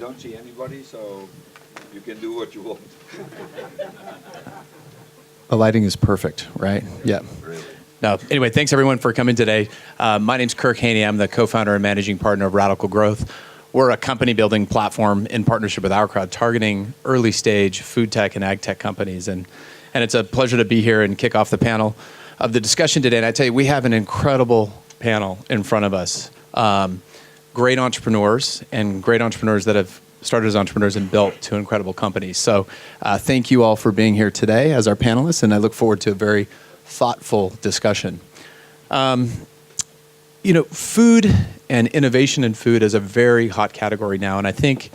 don't see anybody, so you can do what you want. The lighting is perfect, right? Yeah. Really. No. Anyway, thanks everyone for coming today. My name's Kirk Haney. I'm the co-founder and managing partner of Radical Growth. We're a company building platform in partnership with Our Crowd, targeting early stage food tech and ag tech companies. And it's a pleasure to be here and kick off the panel of the discussion today. And I tell you, we have an incredible panel in front of us. Great entrepreneurs that have started as entrepreneurs and built two incredible companies. So thank you all for being here today as our panelists, and I look forward to a very thoughtful discussion. Food and innovation in food is a very hot category now, and I think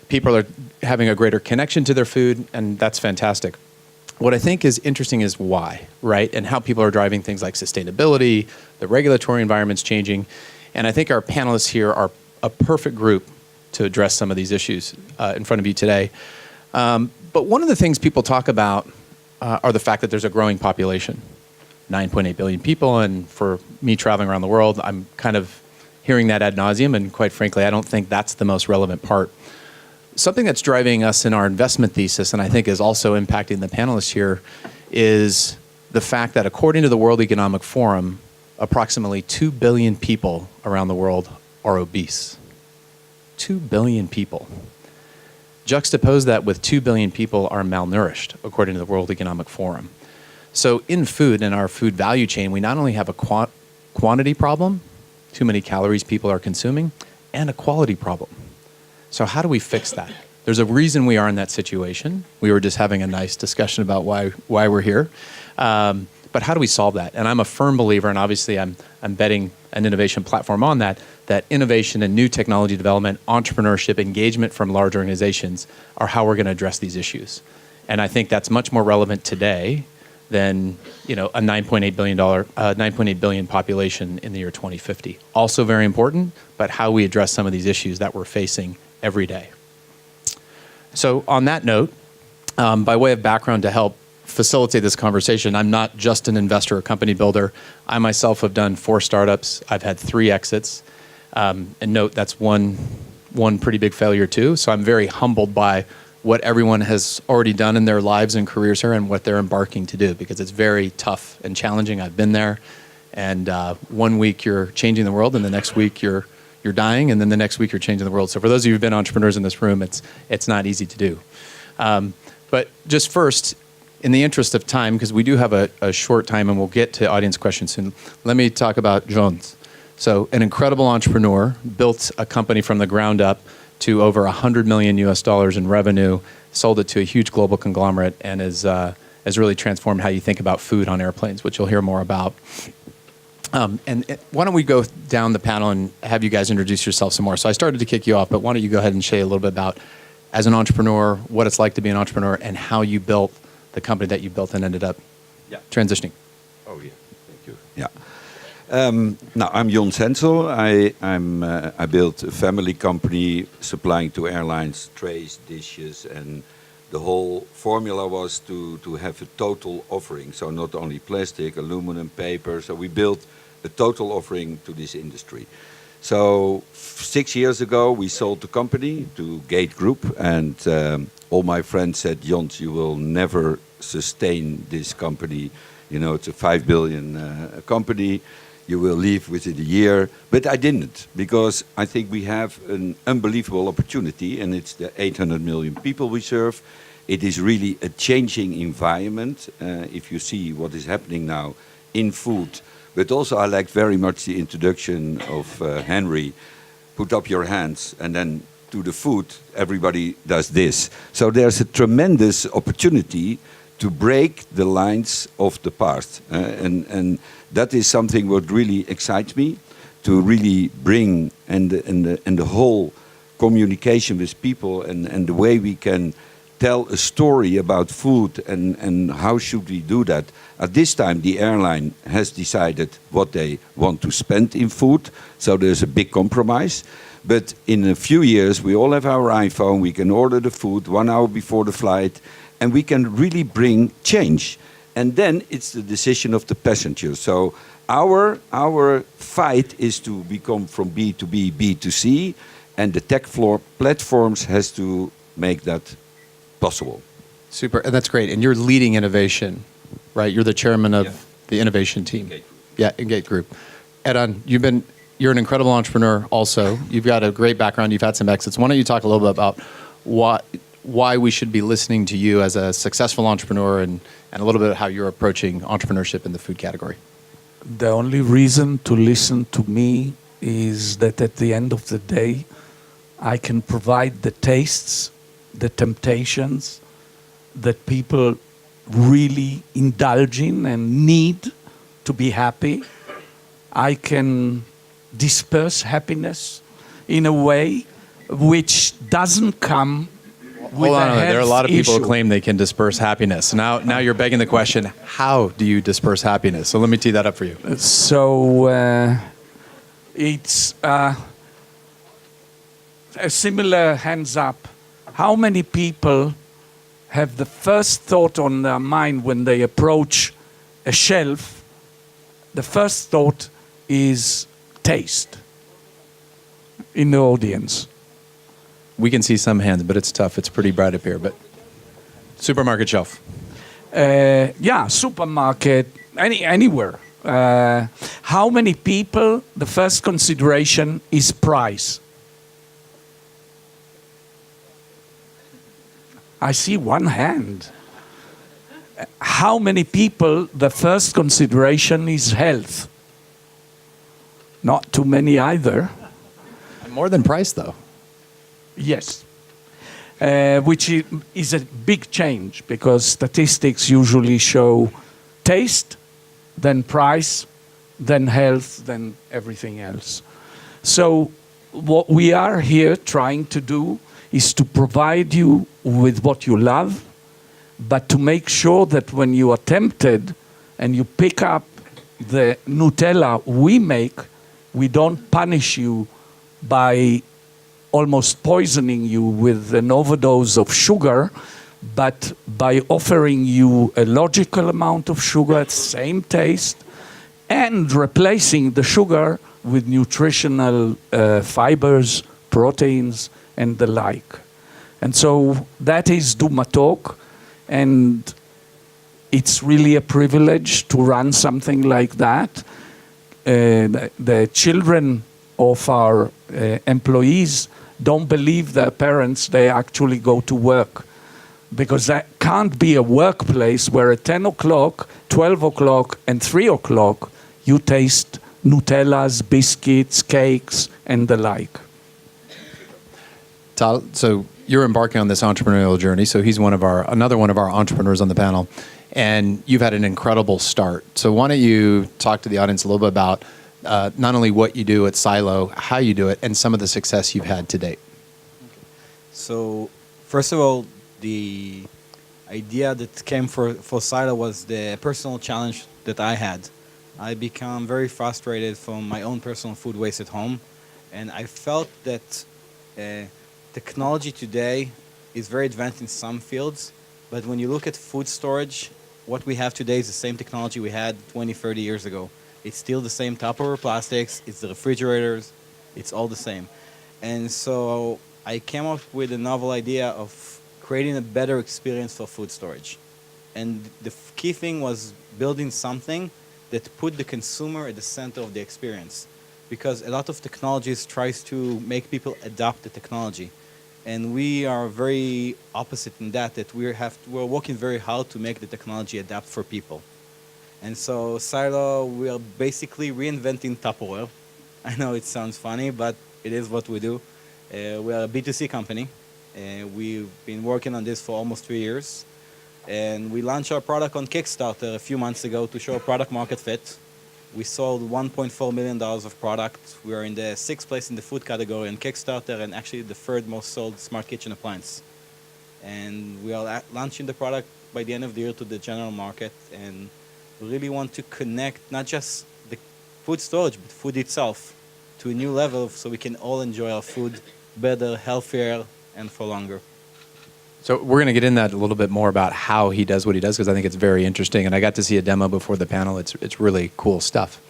people are having a greater connection to their food, and that's fantastic. What I think is interesting is why, right? And how people are driving things like sustainability, the regulatory environment's changing, and I think our panelists here are a perfect group to address some of these issues in front of you today. But one of the things people talk about are the fact that there's a growing population. 9.8 billion people, and for me traveling around the world, I'm kind of hearing that ad nauseum, and quite frankly, I don't think that's the most relevant part. Something that's driving us in our investment thesis, and I think is also impacting the panelists here, is the fact that according to the World Economic Forum, approximately 2 billion people around the world are obese. 2 billion people. Juxtapose that with 2 billion people are malnourished, according to the World Economic Forum. So in food, in our food value chain, we not only have a quantity problem, too many calories people are consuming, and a quality problem. So how do we fix that? There's a reason we are in that situation. We were just having a nice discussion about why we're here. But how do we solve that? And I'm a firm believer, and obviously I'm betting an innovation platform on that innovation and new technology development, entrepreneurship, engagement from large organizations are how we're going to address these issues. And I think that's much more relevant today than a $9.8 billion population in the year 2050. Also very important, but how we address some of these issues that we're facing every day. So on that note, by way of background to help facilitate this conversation, I'm not just an investor or company builder. I myself have done 4 startups. I've had 3 exits. And note that's one pretty big failure too. So I'm very humbled by what everyone has already done in their lives and careers here and what they're embarking to do, because it's very tough and challenging. I've been there, and one week you're changing the world, and the next week you're dying, and then the next week you're changing the world. So for those of you who've been entrepreneurs in this room, it's not easy to do. But just first, in the interest of time, because we do have a short time and we'll get to audience questions soon, let me talk about JONS. So an incredible entrepreneur, built a company from the ground up to over $100 million in revenue, sold it to a huge global conglomerate, and has really transformed how you think about food on airplanes, which you'll hear more about. And why don't we go down the panel and have you guys introduce yourself some more. So I started to kick you off, but why don't you go ahead and share a little bit about, as an entrepreneur, what it's like to be an entrepreneur and how you built the company that you built and ended up transitioning. Oh yeah, thank you. Yeah. Now I'm JONS HENSEL. I built a family company supplying to airlines trays, dishes, and the whole formula was to have a total offering. So not only plastic, aluminum, paper. So we built a total offering to this industry. So 6 years ago we sold the company to Gate Group, and all my friends said, "JONS, you will never sustain this company. You know, it's a 5 billion company. You will leave within a year." But I didn't, because I think we have an unbelievable opportunity, and it's the 800 million people we serve. It is really a changing environment. If you see what is happening now in food, but also I liked very much the introduction of Henry. Put up your hands, and then to the food, everybody does this. So there's a tremendous opportunity to break the lines of the past. And that is something what really excites me, to really bring and the whole communication with people and the way we can tell a story about food and how should we do that. At this time, the airline has decided what they want to spend in food, so there's a big compromise. But in a few years, we all have our iPhone, we can order the food 1 hour before the flight, and we can really bring change. And then it's the decision of the passenger. So our fight is to become from B to B, B to C, and the tech platforms has to make that possible. Super, and that's great. And you're leading innovation, right? You're the chairman of Yeah. the innovation team. Engate Group. Yeah, Engate Group. Eran, you're an incredible entrepreneur also. You've got a great background. You've had some exits. Why don't you talk a little bit about why we should be listening to you as a successful entrepreneur and a little bit how you're approaching entrepreneurship in the food category. The only reason to listen to me is that at the end of the day, I can provide the tastes, the temptations that people really indulge in and need to be happy. I can disperse happiness in a way which doesn't come with Hold on a minute. There are a lot of people who issue. claim they can disperse happiness. Now you're begging the question, how do you disperse happiness? So let me tee that up for you. So it's a similar hands up. How many people have the first thought on their mind when they approach a shelf? The first thought is taste in the audience. We can see some hands, but it's tough. It's pretty bright up here. But supermarket shelf. Yeah, supermarket, anywhere. How many people, the first consideration is price? I see one hand. How many people, the first consideration is health? Not too many either. More than price, though. Yes. Which is a big change because statistics usually show taste, then price, then health, then everything else. So what we are here trying to do is to provide you with what you love, but to make sure that when you are tempted and you pick up the Nutella we make, we don't punish you by almost poisoning you with an overdose of sugar, but by offering you a logical amount of sugar at the same taste and replacing the sugar with nutritional fibers, proteins, and the like. And so that is Duma Talk, and it's really a privilege to run something like that. The children of our employees don't believe their parents, they actually go to work. Because that can't be a workplace where at 10 o'clock, 12 o'clock, and 3 o'clock, you taste Nutellas, biscuits, cakes, and the like. Tal, so you're embarking on this entrepreneurial journey. So he's another one of our entrepreneurs on the panel. And you've had an incredible start. So why don't you talk to the audience a little bit about not only what you do at Silo, how you do it, and some of the success you've had to date. So, first of all, the idea that came for Silo was the personal challenge that I had. I become very frustrated from my own personal food waste at home, and I felt that technology today is very advanced in some fields, but when you look at food storage, what we have today is the same technology we had 20, 30 years ago. It's still the same Tupperware plastics, it's the refrigerators, it's all the same. And so I came up with a novel idea of creating a better experience for food storage. And the key thing was building something that put the consumer at the center of the experience. Because a lot of technologies tries to make people adopt the technology. And we are very opposite in that we're working very hard to make the technology adapt for people. And so Silo, we are basically reinventing Tupperware. I know it sounds funny, but it is what we do. We are a B2C company. We've been working on this for almost 3 years. And we launched our product on Kickstarter a few months ago to show product market fit. We sold $1.4 million of product. We are in the 6th place in the food category on Kickstarter and actually the 3rd most sold smart kitchen appliance. And we are launching the product by the end of the year to the general market. And we really want to connect not just the food storage, but food itself to a new level so we can all enjoy our food better, healthier, and for longer. So we're going to get in that a little bit more about how he does what he does, because I think it's very interesting. And I got to see a demo before the panel. It's really cool stuff.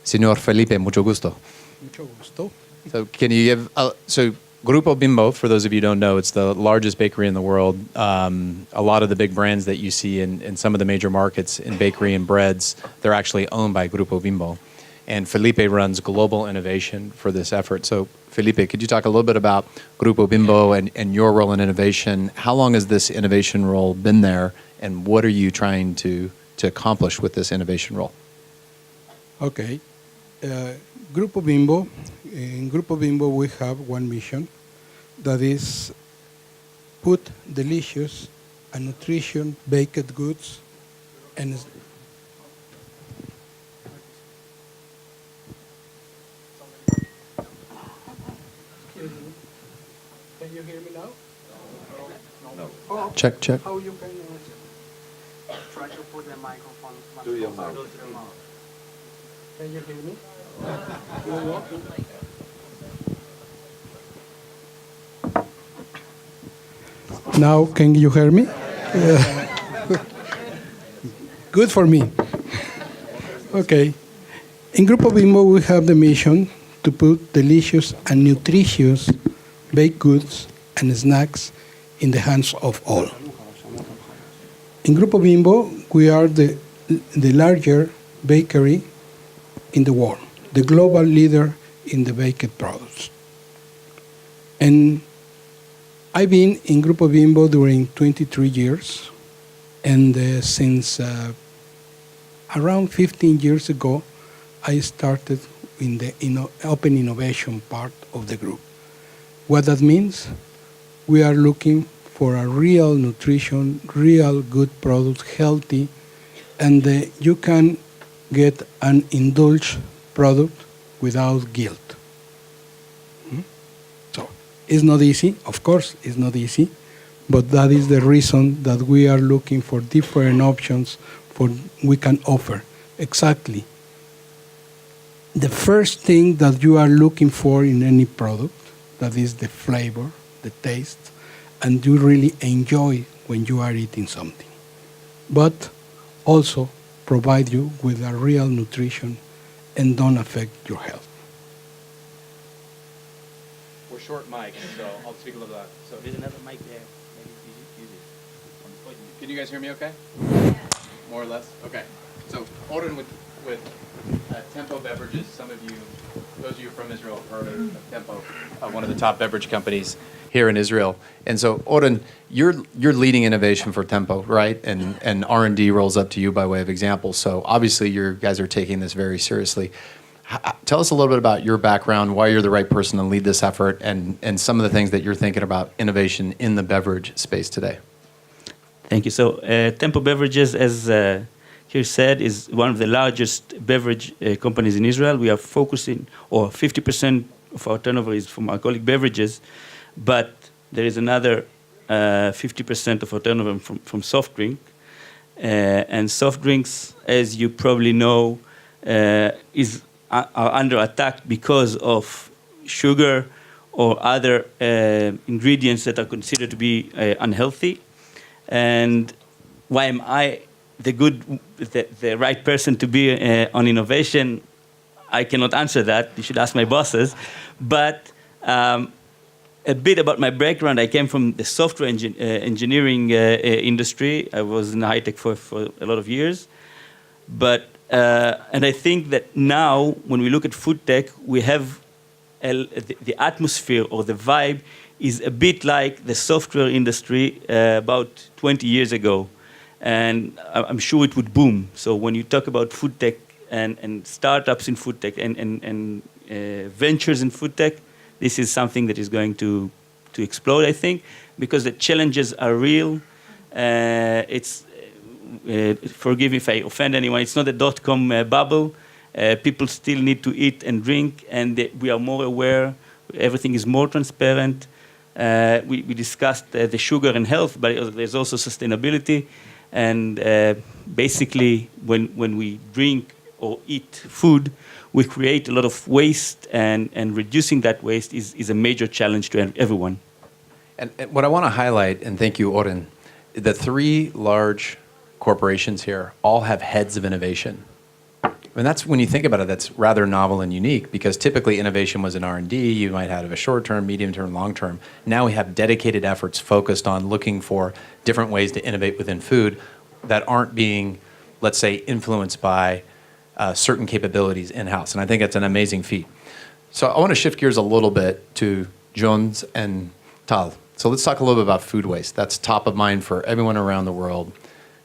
Señor Felipe, mucho gusto. Mucho gusto. So can you give, so Grupo Bimbo, for those of you who don't know, it's the largest bakery in the world. A lot of the big brands that you see in some of the major markets in bakery and breads, they're actually owned by Grupo Bimbo. And Felipe runs global innovation for this effort. So Felipe, could you talk a little bit about Grupo Bimbo and your role in innovation? How long has this innovation role been there, and what are you trying to accomplish with this innovation role? Okay. Grupo Bimbo, in Grupo Bimbo we have one mission, that is put delicious and nutrition baked goods and Can you hear me now? No. Check, check. How you can Try to put the microphone To your mouth. close to your mouth. Can you hear me? Now, can you hear me? Good for me. Okay. In Grupo Bimbo, we have the mission to put delicious and nutritious baked goods and snacks in the hands of all. In Grupo Bimbo, we are the larger bakery in the world, the global leader in the baked products. And I've been in Grupo Bimbo during 23 years, and since around 15 years ago, I started in the open innovation part of the group. What that means, we are looking for a real nutrition, real good product, healthy, and you can get an indulged product without guilt. So it's not easy, of course, it's not easy, but that is the reason that we are looking for different options for we can offer. Exactly. The first thing that you are looking for in any product, that is the flavor, the taste, and you really enjoy when you are eating something. But also provide you with a real nutrition and don't affect your health. We're short mic, so I'll speak a little louder. So There's another mic there. Maybe you use it. can you guys hear me okay? More or less? Okay. So OREN with Tempo Beverages, some of you, those of you from Israel have heard of Tempo, one of the top beverage companies here in Israel. And so OREN, you're leading innovation for Tempo, right? And R&D rolls up to you by way of example. So obviously you guys are taking this very seriously. Tell us a little bit about your background, why you're the right person to lead this effort, and some of the things that you're thinking about innovation in the beverage space today. Thank you. So Tempo Beverages, as here said, is one of the largest beverage companies in Israel. We are focusing, or 50% of our turnover is from alcoholic beverages, but there is another 50% of our turnover from soft drink. And soft drinks, as you probably know, are under attack because of sugar or other ingredients that are considered to be unhealthy. And why am I the right person to be on innovation? I cannot answer that. You should ask my bosses. But a bit about my background. I came from the software engineering industry. I was in high tech for a lot of years. But and I think that now, when we look at food tech, we have the atmosphere or the vibe is a bit like the software industry about 20 years ago. And I'm sure it would boom. So when you talk about food tech and startups in food tech and ventures in food tech, this is something that is going to explode, I think, because the challenges are real. Forgive me if I offend anyone, it's not a dot-com bubble. People still need to eat and drink, and we are more aware. Everything is more transparent. We discussed the sugar and health, but there's also sustainability. And basically, when we drink or eat food, we create a lot of waste, and reducing that waste is a major challenge to everyone. And what I want to highlight, and thank you, OREN, the three large corporations here all have heads of innovation. mean, that's when you think about it, that's rather novel and unique because typically innovation was in R&D. You might have a short term, medium term, long term. Now we have dedicated efforts focused on looking for different ways to innovate within food that aren't being, let's say, influenced by certain capabilities in-house. And I think it's an amazing feat. So I want to shift gears a little bit to JONS and Tal. So let's talk a little bit about food waste. That's top of mind for everyone around the world.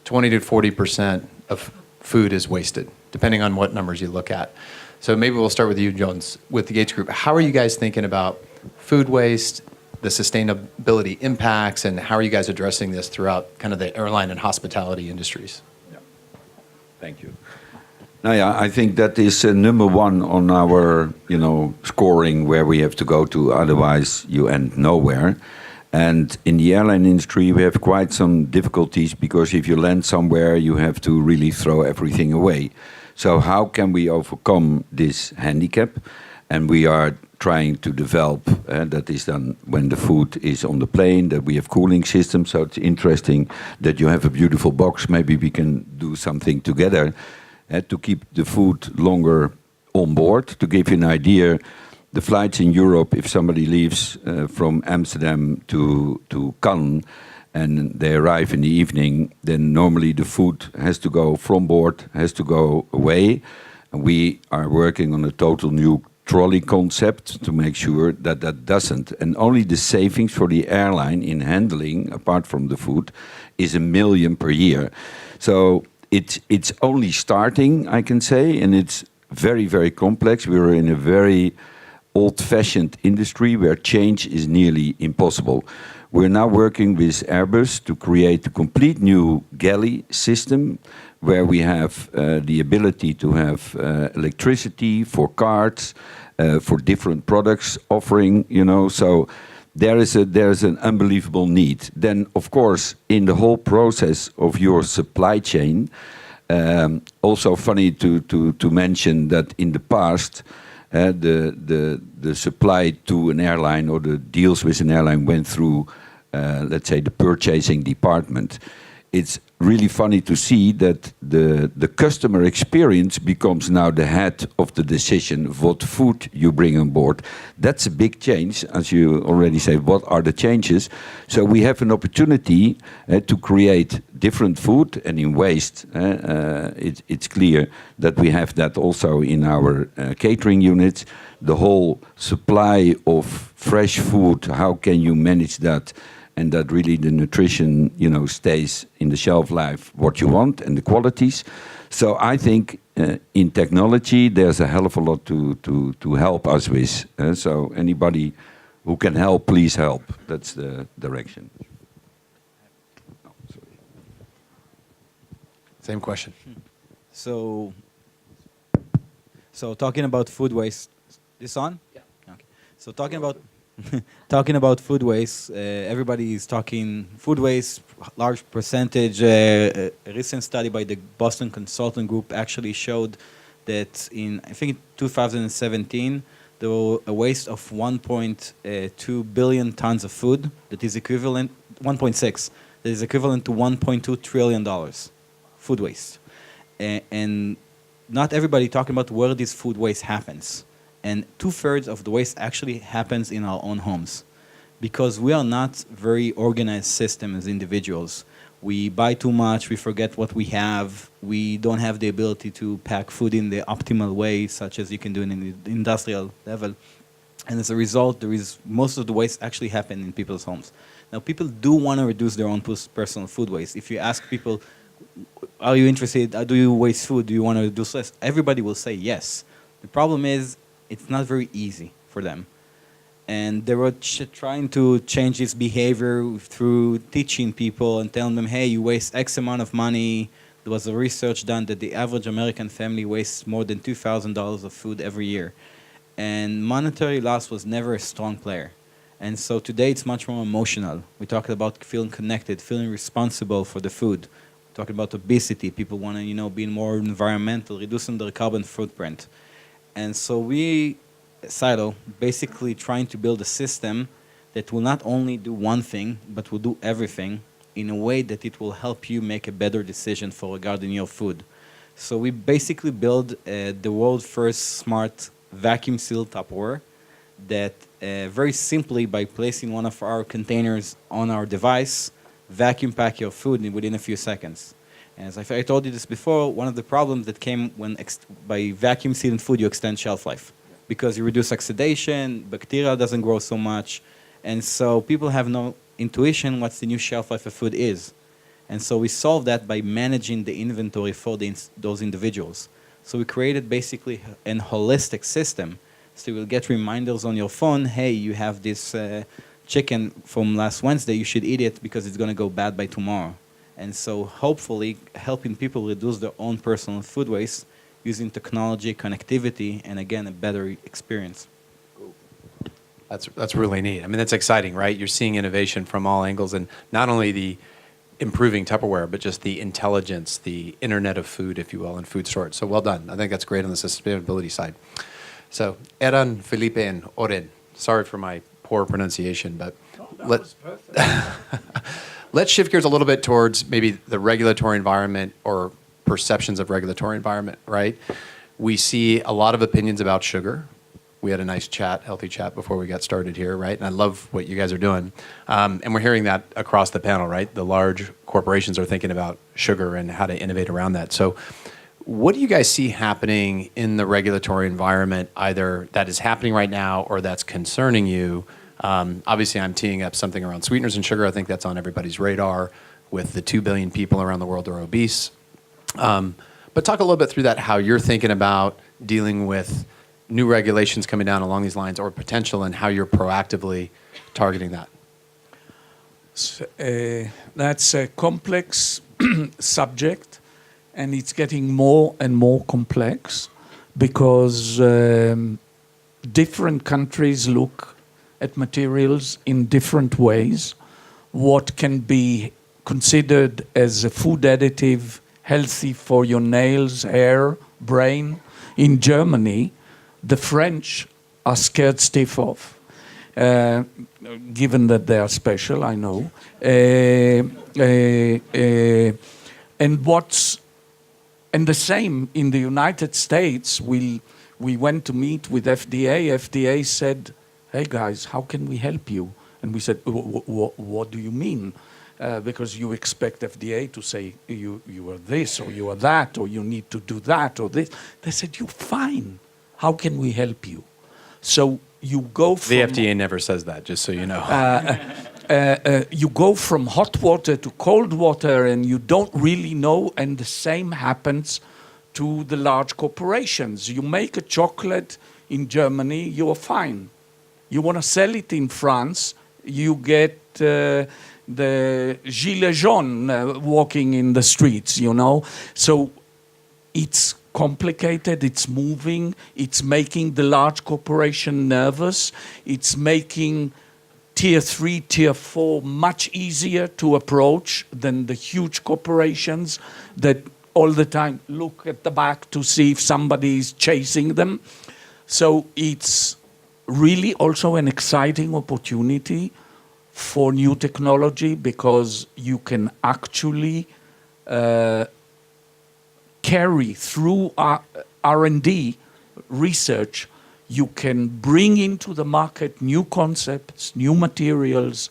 20 to 40% of food is wasted, depending on what numbers you look at. So maybe we'll start with you, JONS, with the Gates Group. How are you guys thinking about food waste, the sustainability impacts, and how are you guys addressing this throughout kind of the airline and hospitality industries? Yeah. Thank you. Now, yeah, I think that is number one on our, scoring where we have to go to. Otherwise, you end nowhere. And in the airline industry, we have quite some difficulties because if you land somewhere, you have to really throw everything away. So how can we overcome this handicap? And we are trying to develop, that is done when the food is on the plane, that we have cooling systems. So it's interesting that you have a beautiful box. Maybe we can do something together to keep the food longer on board. To give you an idea, the flights in Europe, if somebody leaves from Amsterdam to Cannes and they arrive in the evening, then normally the food has to go from board, has to go away. And we are working on a total new trolley concept to make sure that that doesn't. And only the savings for the airline in handling, apart from the food, is $1 million per year. So it's only starting, I can say, and it's very, very complex. We're in a very old-fashioned industry where change is nearly impossible. We're now working with Airbus to create a complete new galley system where we have the ability to have electricity for cards, for different products offering, so there is an unbelievable need. Then, of course, in the whole process of your supply chain, also funny to mention that in the past, the supply to an airline or the deals with an airline went through, let's say, the purchasing department. It's really funny to see that the customer experience becomes now the head of the decision of what food you bring on board. That's a big change, as you already said. What are the changes? So we have an opportunity to create different food, and in waste, it's clear that we have that also in our catering units. The whole supply of fresh food, how can you manage that? And that really the nutrition, stays in the shelf life, what you want, and the qualities. So I think in technology, there's a hell of a lot to help us with. So anybody who can help, please help. That's the direction. Oh, sorry. Same question. So talking about food waste, this on? Yeah. Okay. So talking about food waste, everybody is talking food waste, large percentage. A recent study by the Boston Consulting Group actually showed that in, I think, 2017, there was a waste of 1.2 billion tons of food that is equivalent, 1.6, that is equivalent to $1.2 trillion food waste. And not everybody talking about where this food waste happens. And 2/3 of the waste actually happens in our own homes because we are not very organized system as individuals. We buy too much, we forget what we have, we don't have the ability to pack food in the optimal way, such as you can do in the industrial level. And as a result, most of the waste actually happen in people's homes. Now, people do want to reduce their own personal food waste. If you ask people, are you interested, do you waste food, do you want to reduce less? Everybody will say yes. The problem is, it's not very easy for them. And they were trying to change this behavior through teaching people and telling them, hey, you waste X amount of money. There was a research done that the average American family wastes more than $2,000 of food every year. And monetary loss was never a strong player. And so today it's much more emotional. We talk about feeling connected, feeling responsible for the food. We're talking about obesity. People want to, be more environmental, reducing their carbon footprint. And so we, Silo, basically trying to build a system that will not only do one thing, but will do everything in a way that it will help you make a better decision for regarding your food. So we basically built the world's first smart vacuum sealed Tupperware that very simply by placing one of our containers on our device, vacuum pack your food within a few seconds. And as I told you this before, one of the problems that came when by vacuum sealing food, you extend shelf life because you reduce oxidation, bacteria doesn't grow so much, and so people have no intuition what's the new shelf life of food is. And so we solved that by managing the inventory for those individuals. So we created basically an holistic system. So you will get reminders on your phone, hey, you have this chicken from last Wednesday, you should eat it because it's going to go bad by tomorrow. And so hopefully helping people reduce their own personal food waste using technology, connectivity, and again, a better experience. That's really neat. I mean, that's exciting, right? You're seeing innovation from all angles, and not only the improving Tupperware, but just the intelligence, the internet of food, if you will, and food storage. So well done. I think that's great on the sustainability side. So Eran, Felipe, and Oren, sorry for my poor pronunciation, but let's shift gears a little bit towards maybe the regulatory environment or perceptions of regulatory environment, right? We see a lot of opinions about sugar. We had a nice chat, healthy chat before we got started here, right? And I love what you guys are doing. And we're hearing that across the panel, right? The large corporations are thinking about sugar and how to innovate around that. So what do you guys see happening in the regulatory environment, either that is happening right now or that's concerning you? Obviously, I'm teeing up something around sweeteners and sugar. I think that's on everybody's radar with the 2 billion people around the world that are obese. But talk a little bit through that, how you're thinking about dealing with new regulations coming down along these lines or potential and how you're proactively targeting that. That's a complex subject, and it's getting more and more complex because different countries look at materials in different ways. What can be considered as a food additive, healthy for your nails, hair, brain. In Germany, the French are scared stiff of, given that they are special, I know. And the same in the United States, we went to meet with FDA. FDA said, hey guys, how can we help you? And we said, what do you mean? Because you expect FDA to say you are this or you are that or you need to do that or this. They said, you're fine. How can we help you? So you go from... The FDA never says that, just so you know. You go from hot water to cold water and you don't really know, and the same happens to the large corporations. You make a chocolate in Germany, you're fine. You want to sell it in France, you get the gilets jaunes walking in the streets, you know. So it's complicated, it's moving, it's making the large corporation nervous, it's making tier 3, tier 4 much easier to approach than the huge corporations that all the time look at the back to see if somebody is chasing them. So it's really also an exciting opportunity for new technology because you can actually carry through R&D research, you can bring into the market new concepts, new materials,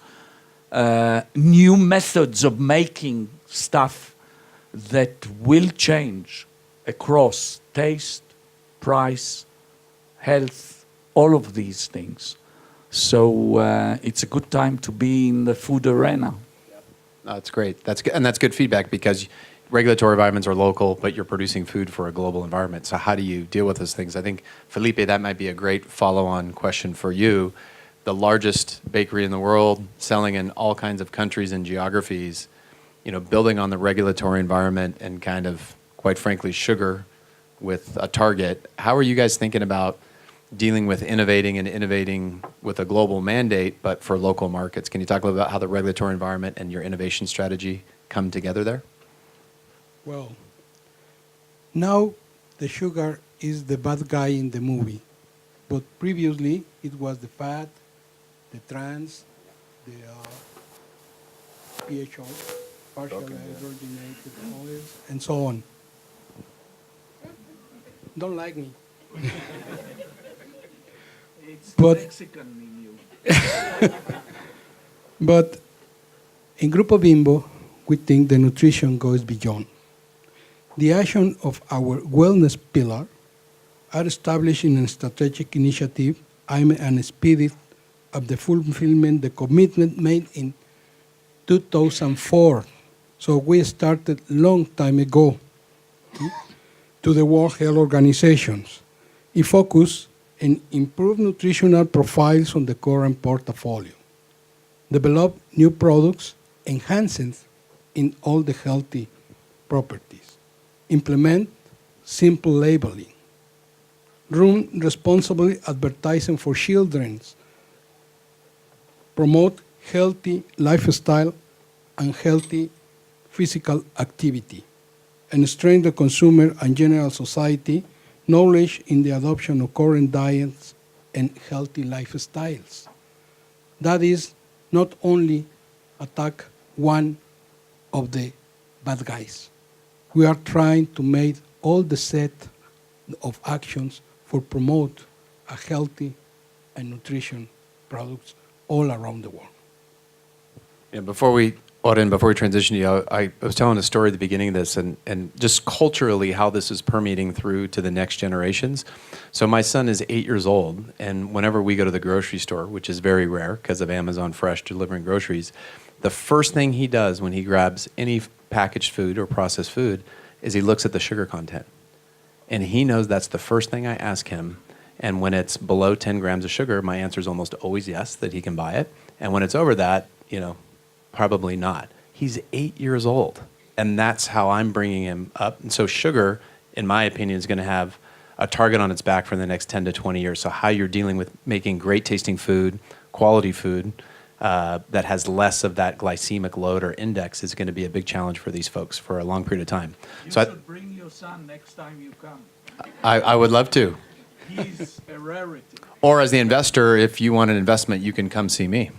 new methods of making stuff that will change across taste, price, health, all of these things. So it's a good time to be in the food arena. That's great. That's good. And that's good feedback because regulatory environments are local, but you're producing food for a global environment. So how do you deal with those things? I think, Felipe, that might be a great follow-on question for you. The largest bakery in the world, selling in all kinds of countries and geographies, you know, building on the regulatory environment and kind of, quite frankly, sugar with a target. How are you guys thinking about dealing with innovating with a global mandate, but for local markets? Can you talk a little about how the regulatory environment and your innovation strategy come together there? Well, now the sugar is the bad guy in the movie, but previously it was the fat, the trans, the PHO, partially hydrogenated oils, and so on. don't like me. It's But- Mexican in you. But in Grupo Bimbo, we think the nutrition goes beyond. The action of our wellness pillar are established in a strategic initiative aimed and speeded up the fulfillment, the commitment made in 2004. So we started long time ago to the World Health Organizations. It focused on improved nutritional profiles on the current portfolio, develop new products, enhances in all the healthy properties, implement simple labeling, run responsible advertising for children, promote healthy lifestyle and healthy physical activity, and strengthen the consumer and general society knowledge in the adoption of current diets and healthy lifestyles. That is not only attack one of the bad guys. We are trying to make all the set of actions for promote a healthy and nutrition products all around the world. Yeah, before we transition to you, I was telling a story at the beginning of this, and just culturally how this is permeating through to the next generations. So my son is 8 years old, and whenever we go to the grocery store, which is very rare because of Amazon Fresh delivering groceries, the first thing he does when he grabs any packaged food or processed food is he looks at the sugar content. And he knows that's the first thing I ask him. And when it's below 10 grams of sugar, my answer is almost always yes, that he can buy it. And when it's over that, probably not. He's 8 years old, and that's how I'm bringing him up. And so sugar, in my opinion, is going to have a target on its back for the next 10 to 20 years. So how you're dealing with making great tasting food, quality food, that has less of that glycemic load or index is going to be a big challenge for these folks for a long period of time. You So should bring your son next time you come. I would love to. He's a rarity. Or as the investor, if you want an investment, you can come see me.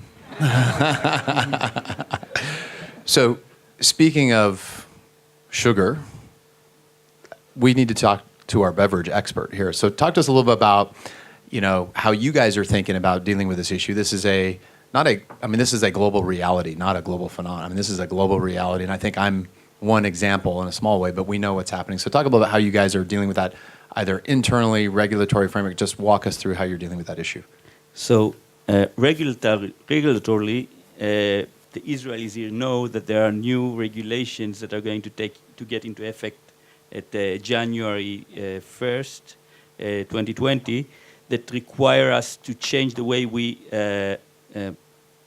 So, speaking of sugar, we need to talk to our beverage expert here. So, talk to us a little bit about, how you guys are thinking about dealing with this issue. This is this is a global reality, not a global phenomenon. This is a global reality, and I think I'm one example in a small way, but we know what's happening. So, talk a little about how you guys are dealing with that, either internally, regulatory framework. Just walk us through how you're dealing with that issue. So, regulatorily, the Israelis here know that there are new regulations that are going to get into effect at January 1st, 2020, that require us to change the way we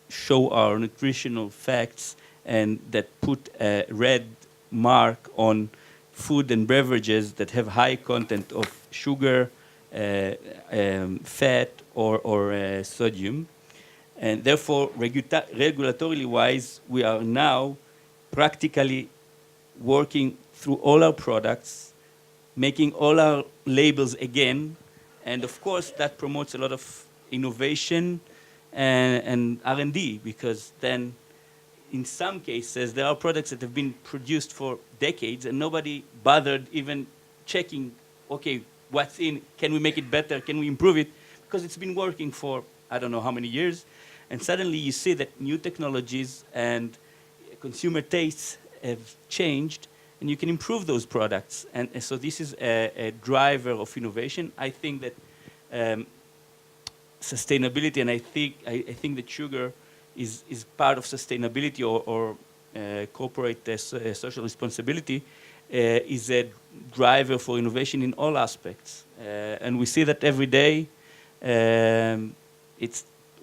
show our nutritional facts, and that put a red mark on food and beverages that have high content of sugar, fat, or sodium. And therefore, regulatorily wise, we are now practically working through all our products, making all our labels again. And of course, that promotes a lot of innovation and R&D, because then in some cases, there are products that have been produced for decades and nobody bothered even checking, okay, what's in, can we make it better, can we improve it? Because it's been working for I don't know how many years. And suddenly you see that new technologies and consumer tastes have changed, and you can improve those products. And so this is a driver of innovation. I think that sustainability, and I think that sugar is part of sustainability or corporate social responsibility, is a driver for innovation in all aspects. And we see that every day.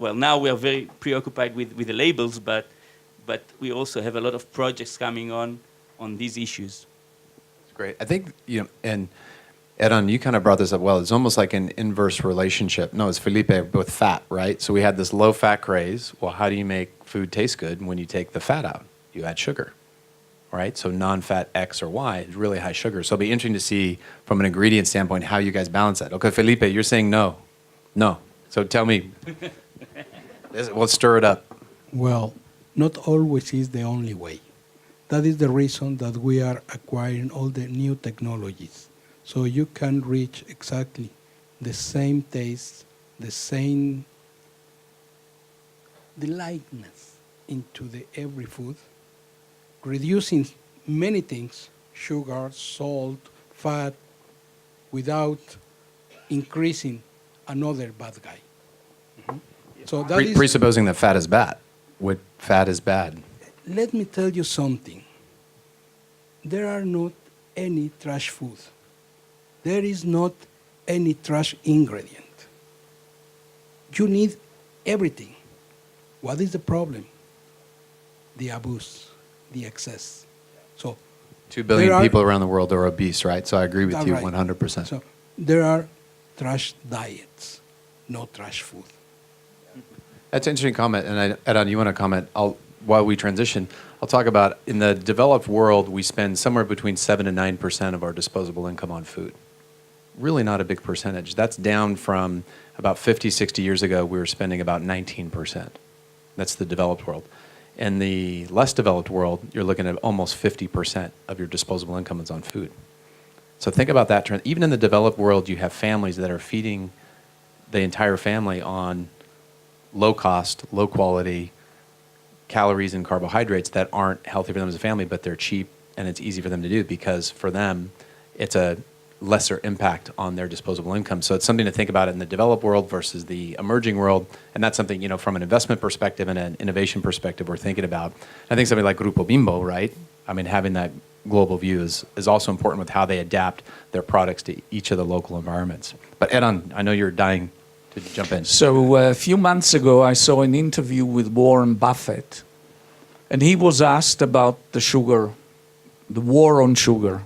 Now we are very preoccupied with the labels, but we also have a lot of projects coming on these issues. That's great. I think, and Edon, you kind of brought this up well. It's almost like an inverse relationship. No, it's Felipe with fat, right? So we had this low-fat craze. Well, how do you make food taste good when you take the fat out? You add sugar, right? So non-fat X or Y is really high sugar. So it'll be interesting to see from an ingredient standpoint how you guys balance that. Okay, Felipe, you're saying no. No. So tell me. Let's stir it up. Well, not always is the only way. That is the reason that we are acquiring all the new technologies So you can reach exactly the same taste, the same delightness into the every food, reducing many things, sugar, salt, fat, without increasing another bad guy. So that is, Presupposing that fat is bad. What fat is bad? let me tell you something. There are not any trash food. There is not any trash ingredient. You need everything. What is the problem? The abuse, the excess. So 2 billion there are- people around the world are obese, right? So I agree with That's you right. 100%. So there are trash diets, no trash food. That's an interesting comment. And Adon, you want to comment? While we transition, I'll talk about in the developed world, we spend somewhere between 7 and 9% of our disposable income on food. Really not a big percentage. That's down from about 50, 60 years ago, we were spending about 19%. That's the developed world. In the less developed world, you're looking at almost 50% of your disposable income is on food. So think about that trend. Even in the developed world, you have families that are feeding the entire family on low cost, low quality calories and carbohydrates that aren't healthy for them as a family, but they're cheap and it's easy for them to do because for them, it's a lesser impact on their disposable income. So it's something to think about in the developed world versus the emerging world. And that's something, you know, from an investment perspective and an innovation perspective we're thinking about. I think something like Grupo Bimbo, right? I mean, having that global view is also important with how they adapt their products to each of the local environments. But Edon, I know you're dying to jump in. So a few months ago, I saw an interview with Warren Buffett, and he was asked about the sugar, the war on sugar.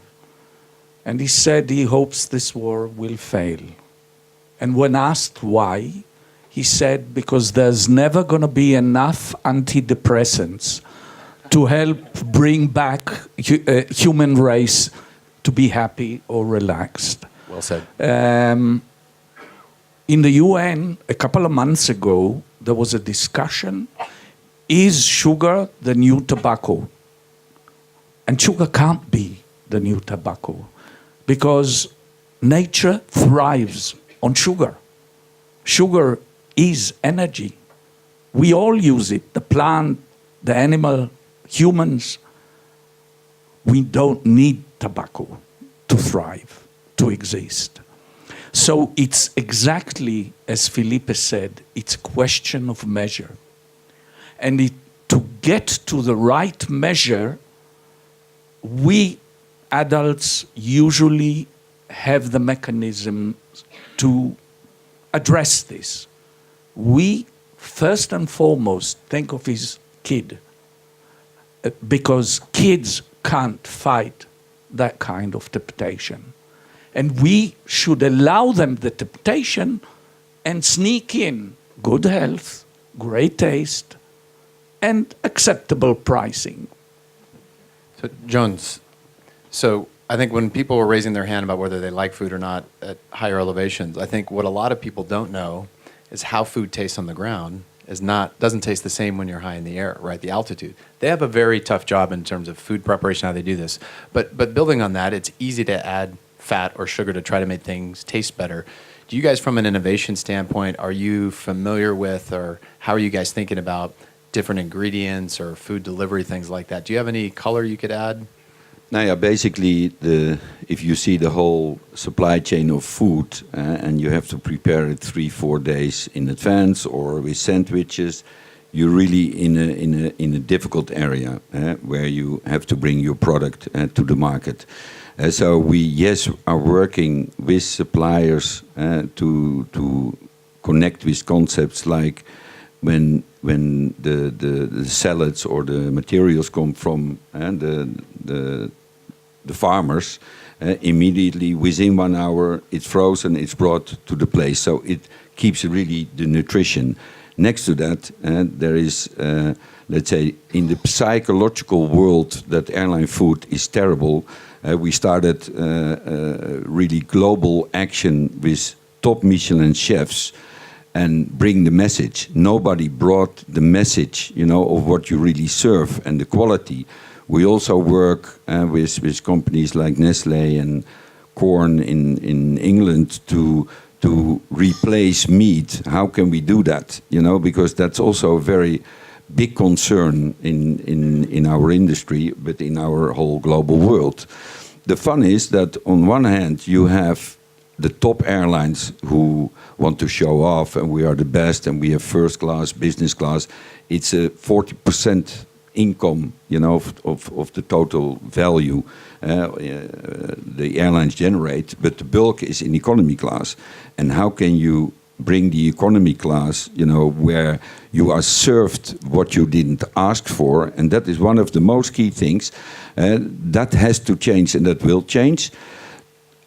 And he said he hopes this war will fail. And when asked why, he said, because there's never going to be enough antidepressants to help bring back human race to be happy or relaxed. Well said. In the UN, a couple of months ago, there was a discussion, is sugar the new tobacco? And sugar can't be the new tobacco because nature thrives on sugar. Sugar is energy. We all use it, the plant, the animal, humans. We don't need tobacco to thrive, to exist. So it's exactly as Felipe said, it's a question of measure. And to get to the right measure, we adults usually have the mechanism to address this. We, first and foremost, think of his kid, because kids can't fight that kind of temptation. And we should allow them the temptation and sneak in good health, great taste, and acceptable pricing. So, Jones, so I think when people are raising their hand about whether they like food or not at higher elevations, I think what a lot of people don't know is how food tastes on the ground doesn't taste the same when you're high in the air, right? The altitude. They have a very tough job in terms of food preparation, how they do this. But building on that, it's easy to add fat or sugar to try to make things taste better. Do you guys, from an innovation standpoint, are you familiar with, or how are you guys thinking about different ingredients or food delivery, things like that? Do you have any color you could add? Now, yeah, basically, if you see the whole supply chain of food and you have to prepare it 3-4 days in advance, or with sandwiches, you're really in a difficult area where you have to bring your product to the market. So we are working with suppliers to connect with concepts like when the salads or the materials come from the farmers, immediately within 1 hour it's frozen, it's brought to the place. So it keeps really the nutrition. Next to that, there is, let's say, in the psychological world that airline food is terrible. We started really global action with top Michelin chefs and bring the message. Nobody brought the message, of what you really serve and the quality. We also work with companies like Nestlé and corn in England to replace meat. How can we do that? You know, because that's also a very big concern in our industry, but in our whole global world. The fun is that on one hand you have the top airlines who want to show off, and we are the best, and we have first class, business class. It's a 40% income, you know, of the total value the airlines generate, but the bulk is in economy class. And how can you bring the economy class, you know, where you are served what you didn't ask for? And that is one of the most key things. That has to change, and that will change.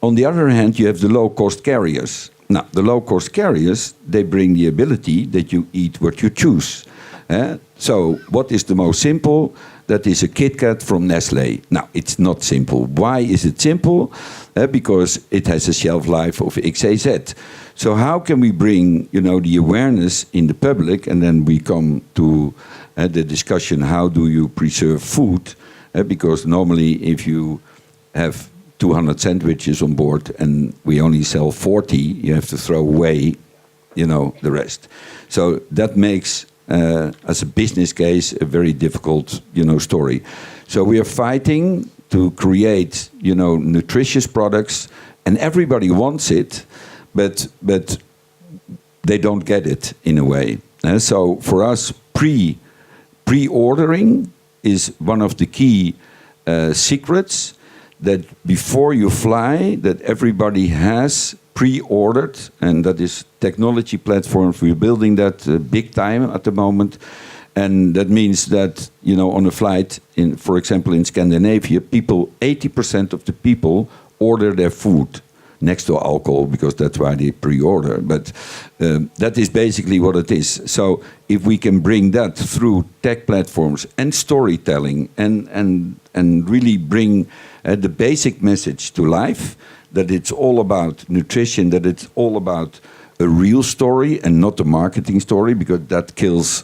On the other hand, you have the low-cost carriers. Now, the low-cost carriers, they bring the ability that you eat what you choose. So what is the most simple? That is a Kit Kat from Nestlé. Now, it's not simple. Why is it simple? Because it has a shelf life of XAZ. So how can we bring, you know, the awareness in the public, and then we come to the discussion, how do you preserve food? Because normally if you have 200 sandwiches on board and we only sell 40, you have to throw away, you know, the rest. So that makes, as a business case, a very difficult, you know, story. So we are fighting to create, you know, nutritious products, and everybody wants it, but they don't get it in a way. So for us, pre-ordering is one of the key secrets, that before you fly, that everybody has pre-ordered, and that is technology platforms. We're building that big time at the moment. And that means that, you know, on a flight, in, for example, in Scandinavia, 80% of the people order their food next to alcohol, because that's why they pre-order. But that is basically what it is. So if we can bring that through tech platforms and storytelling, and really bring the basic message to life, that it's all about nutrition, that it's all about a real story and not a marketing story, because that kills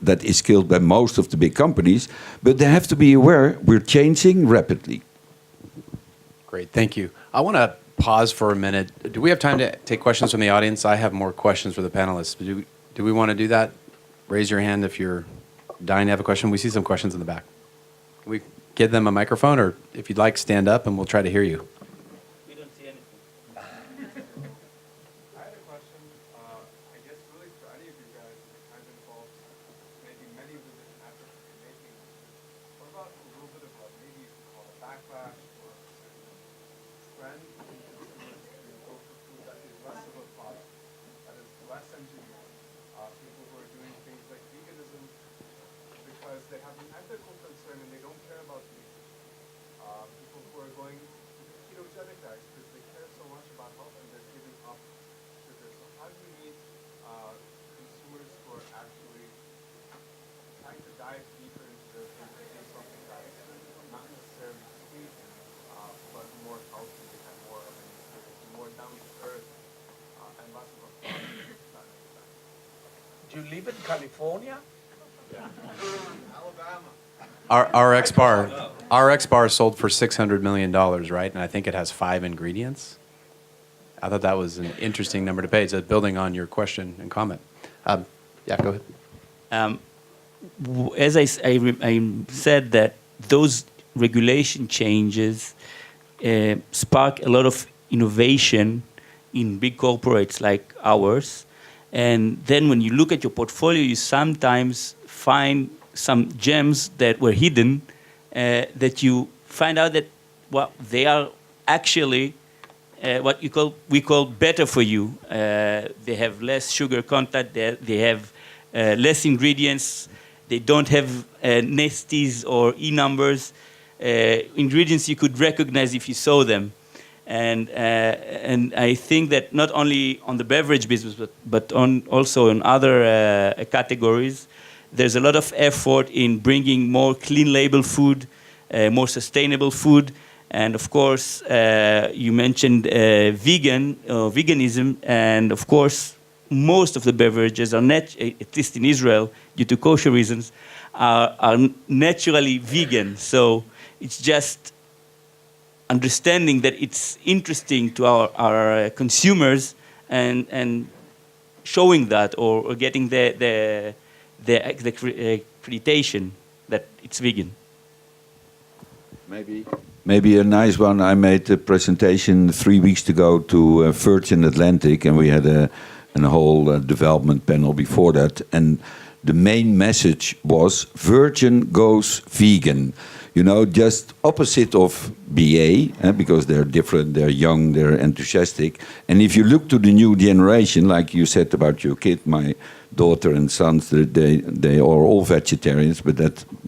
that is killed by most of the big companies. But they have to be aware we're changing rapidly. Great, thank you. I want to pause for a minute. Do we have time to take questions from the audience? I have more questions for the panelists. Do we want to do that? Raise your hand if you're dying to have a question. We see some questions in the back. Can we give them a microphone, or if you'd like, stand up and we'll try to hear you. We don't see anything. I had a question. I guess really for any of you guys that kind of involves maybe many of the different aspects that you're making. What about a little bit of what maybe you could call a backlash or a certain trend in consumers to go for food that is less of a product, that is less engineered? People who are doing things like veganism because they have an ethical concern and they don't care about the nutrition. People who are going ketogenic diets because they care so much about health and they're giving up sugar. So how do you meet consumers who are actually trying to dive deeper into their food and do something that is not necessarily sweet, but more healthy and more of an experience, more down to earth, and less of a product? Do you live in California? Alabama. Our RX bar sold for $600 million, right? And I think it has 5 ingredients. I thought that was an interesting number to pay. So building on your question and comment. Yeah, go ahead. As I said, that those regulation changes spark a lot of innovation in big corporates like ours. And then when you look at your portfolio, you sometimes find some gems that were hidden, that you find out that, well, they are actually what we call better for you. They have less sugar content, they have less ingredients, they don't have nasties or E numbers, ingredients you could recognize if you saw them. And I think that not only on the beverage business, but also in other categories, there's a lot of effort in bringing more clean label food, more sustainable food. And of course, you mentioned veganism, and of course, most of the beverages are, at least in Israel, due to kosher reasons, are naturally vegan. So it's just 100% understanding that it's interesting to our consumers and showing that or getting the accreditation that it's vegan. Maybe a nice one. I made a presentation 3 weeks ago to Virgin Atlantic, and we had a whole development panel before that. And the main message was Virgin goes vegan. You know, just opposite of BA, because they're different, they're young, they're enthusiastic. And if you look to the new generation, like you said about your kid, my daughter and sons, they are all vegetarians, but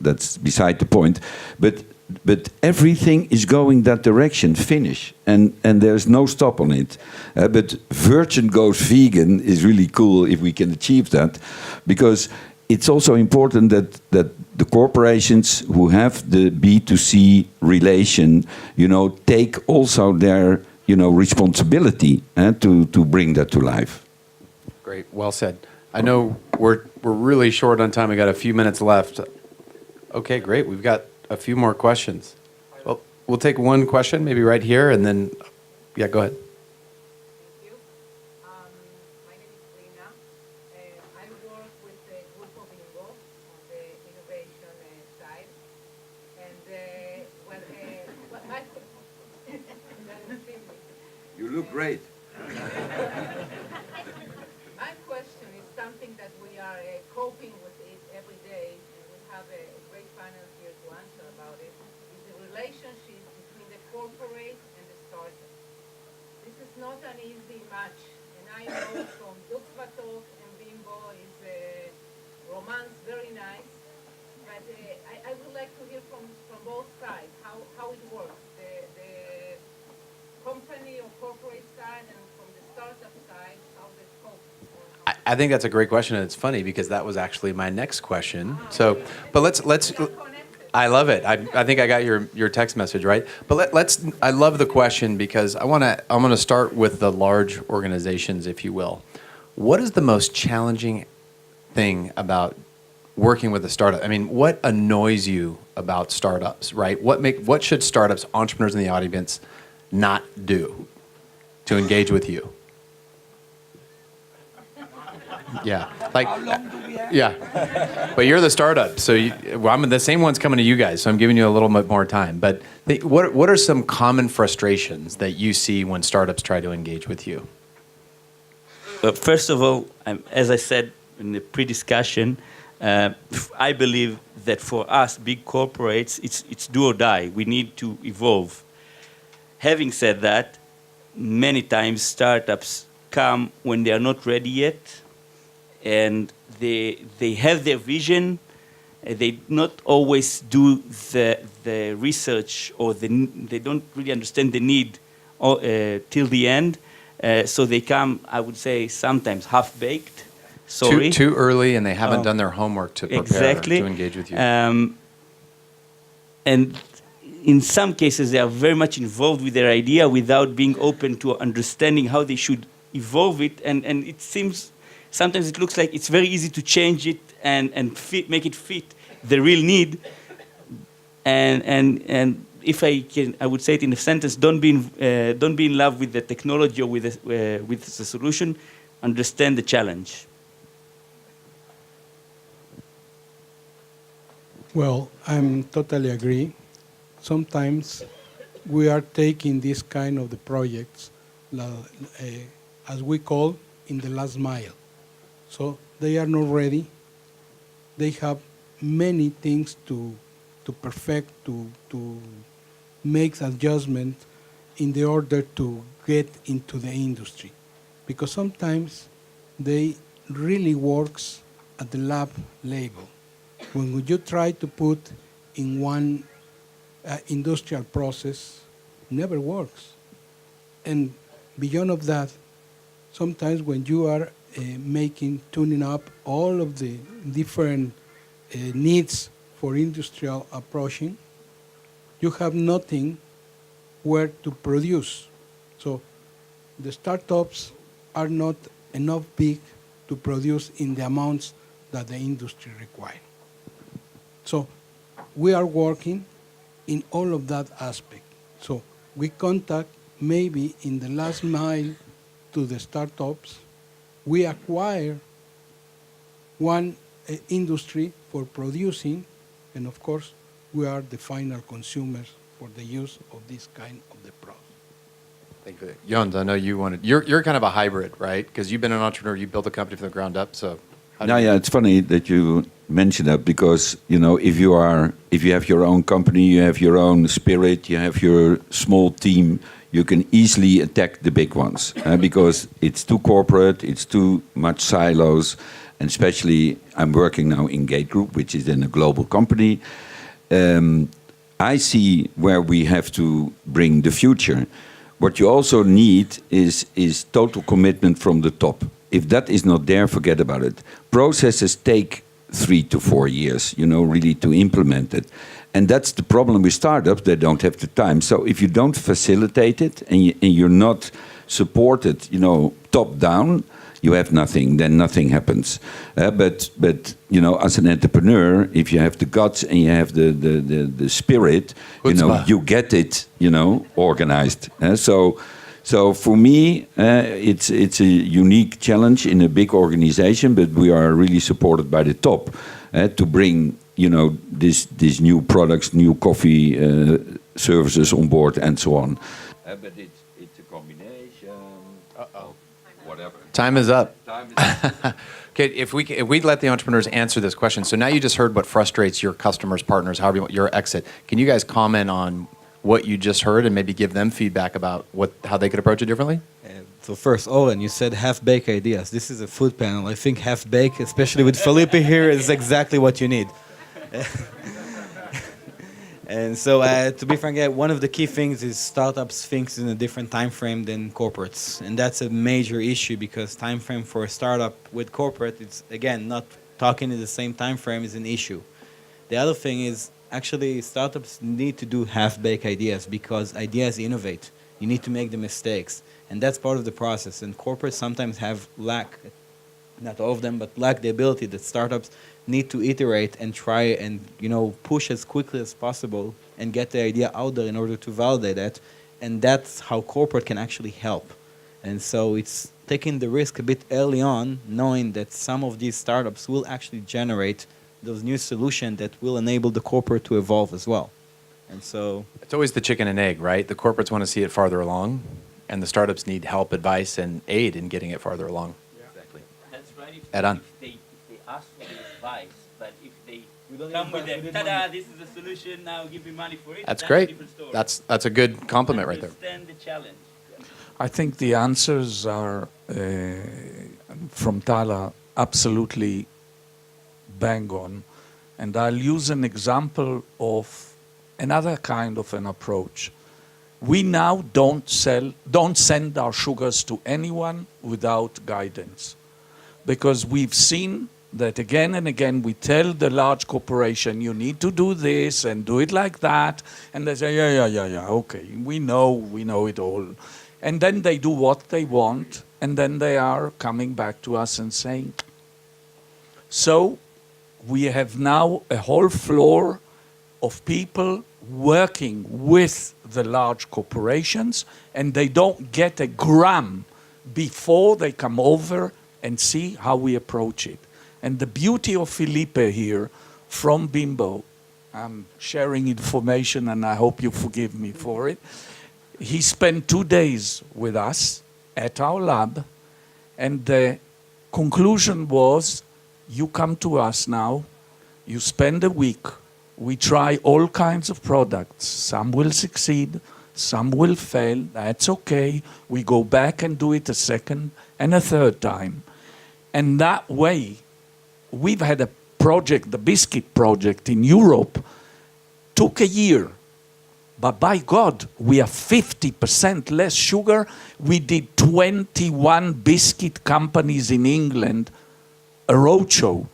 that's beside the point. But everything is going that direction, finish, and there's no stop on it. But Virgin goes vegan is really cool if we can achieve that, because it's also important that the corporations who have the B2C relation, you know, take also their, you know, responsibility to bring that to life. Great, well said. I know we're really short on time. We got a few minutes left. Okay, great. We've got a few more questions. Well, we'll take one question, maybe right here, and then, yeah, go ahead. Thank you. My name is Lina. I work with the group of Ingo on the innovation side. And You look great. my question is something that we are coping with it every day, and we have a great panel here to answer about it, is the relationship between the corporate and the startup. This is not an easy match, and I know from Duxbatok and Bimbo is romance very nice, but I would like to hear from both sides how it works, the company or corporate side and from the startup side, how they cope. I think that's a great question, and it's funny because that was actually my next question. So, but let's. I love it. I think I got your text message right. But let's. I love the question because I'm gonna start with the large organizations, if you will. What is the most challenging thing about working with a startup? I mean, what annoys you about startups, right? What should startups, entrepreneurs in the audience, not do to engage with you? Yeah, like, yeah, but you're the startup, so I'm the same one's coming to you guys, so I'm giving you a little bit more time. But what are some common frustrations that you see when startups try to engage with you? First of all, as I said in the pre-discussion, I believe that for us, big corporates, it's do or die. We need to evolve. Having said that, many times startups come when they are not ready yet, and they have their vision. They not always do the research, or they don't really understand the need till the end. So they come, I would say, sometimes half-baked. Sorry. Too early, and they haven't done their homework to prepare to engage with you. And in some cases, they are very much involved with their idea without being open to understanding how they should evolve it. And it seems, sometimes it looks like it's very easy to change it and make it fit the real need. And if I can, I would say it in a sentence: don't be in love with the technology or with the solution. Understand the challenge. Well, I'm totally agree. Sometimes we are taking this kind of the projects, as we call, in the last mile. So they are not ready. They have many things to perfect, to make adjustment in the order to get into the industry. Because sometimes they really works at the lab level. When you try to put in one industrial process, never works. And beyond of that, sometimes when you are tuning up all of the different needs for industrial approaching, you have nothing where to produce. So the startups are not enough big to produce in the amounts that the industry requires. So we are working in all of that aspect. So we contact maybe in the last mile to the startups. We acquire one industry for producing, and of course, we are the final consumers for the use of this kind of the product. Thank you. Jons, I know you wanted. You're kind of a hybrid, right? Because you've been an entrepreneur. You built a company from the ground up. So. Yeah, it's funny that you mention that because if you have your own company, you have your own spirit, you have your small team, you can easily attack the big ones because it's too corporate, it's too much silos, and especially I'm working now in Gate Group, which is in a global company. I see where we have to bring the future. What you also need is total commitment from the top. If that is not there, forget about it. Processes take 3 to 4 years, really to implement it. And that's the problem with startups, they don't have the time. So if you don't facilitate it and you're not supported, top down, you have nothing, then nothing happens. But as an entrepreneur, if you have the guts and you have the spirit, you get it, organized. So for me, it's a unique challenge in a big organization, but we are really supported by the top to bring, these new products, new coffee services on board, and so on. But it's a combination. Whatever. Time is up. Okay, if we let the entrepreneurs answer this question. So now you just heard what frustrates your customers, partners, however you want your exit. Can you guys comment on what you just heard and maybe give them feedback about how they could approach it differently? So first, Oren, you said half-baked ideas. This is a food panel. I think half-baked, especially with Felipe here, is exactly what you need. And so, to be frank, one of the key things is startups think in a different time frame than corporates. And that's a major issue because time frame for a startup with corporate, it's, again, not talking in the same time frame is an issue. The other thing is, actually, startups need to do half-baked ideas because ideas innovate. You need to make the mistakes. And that's part of the process. And corporates sometimes have not all of them, but lack the ability that startups need to iterate and try and, push as quickly as possible and get the idea out there in order to validate it. And that's how corporate can actually help. And so it's taking the risk a bit early on, knowing that some of these startups will actually generate those new solutions that will enable the corporate to evolve as well. And so it's always the chicken and egg, right? The corporates want to see it farther along, and the startups need help, advice, and aid in getting it farther along. Yeah. Exactly. That's right. Add on. If they ask for the advice, but if they come with a, ta-da, this is the solution, now give me money for it. That's a great. different story. That's a good compliment right there. Understand the challenge. I think the answers are, from Tala, absolutely bang on. And I'll use an example of another kind of an approach. We now don't send our sugars to anyone without guidance. Because we've seen that again and again we tell the large corporation, you need to do this and do it like that. And they say, yeah, okay, we know it all. And then they do what they want, and then they are coming back to us and saying, so we have now a whole floor of people working with the large corporations, and they don't get a gram before they come over and see how we approach it. And the beauty of Felipe here from Bimbo, I'm sharing information and I hope you forgive me for it. He spent 2 days with us at our lab, and the conclusion was, you come to us now, you spend a week, we try all kinds of products. Some will succeed, some will fail, that's okay. We go back and do it a second and a third time. And that way, we've had a project, the biscuit project in Europe, took a year. But by God, we have 50% less sugar. We did 21 biscuit companies in England, a roadshow.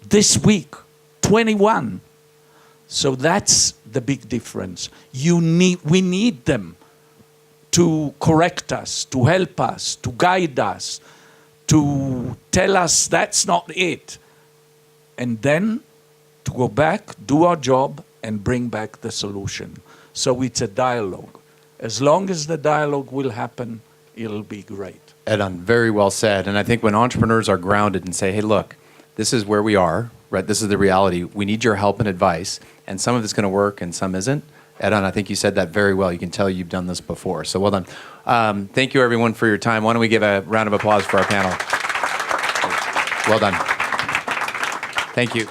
This week, 21. So that's the big difference. We need them to correct us, to help us, to guide us, to tell us that's not it. And then to go back, do our job, and bring back the solution. So it's a dialogue. As long as the dialogue will happen, it'll be great. Edon, very well said. And I think when entrepreneurs are grounded and say, hey, look, this is where we are, right? This is the reality. We need your help and advice. And some of it's going to work and some isn't. Edon, I think you said that very well. You can tell you've done this before. So well done. Thank you, everyone, for your time. Why don't we give a round of applause for our panel? Well done. Thank you.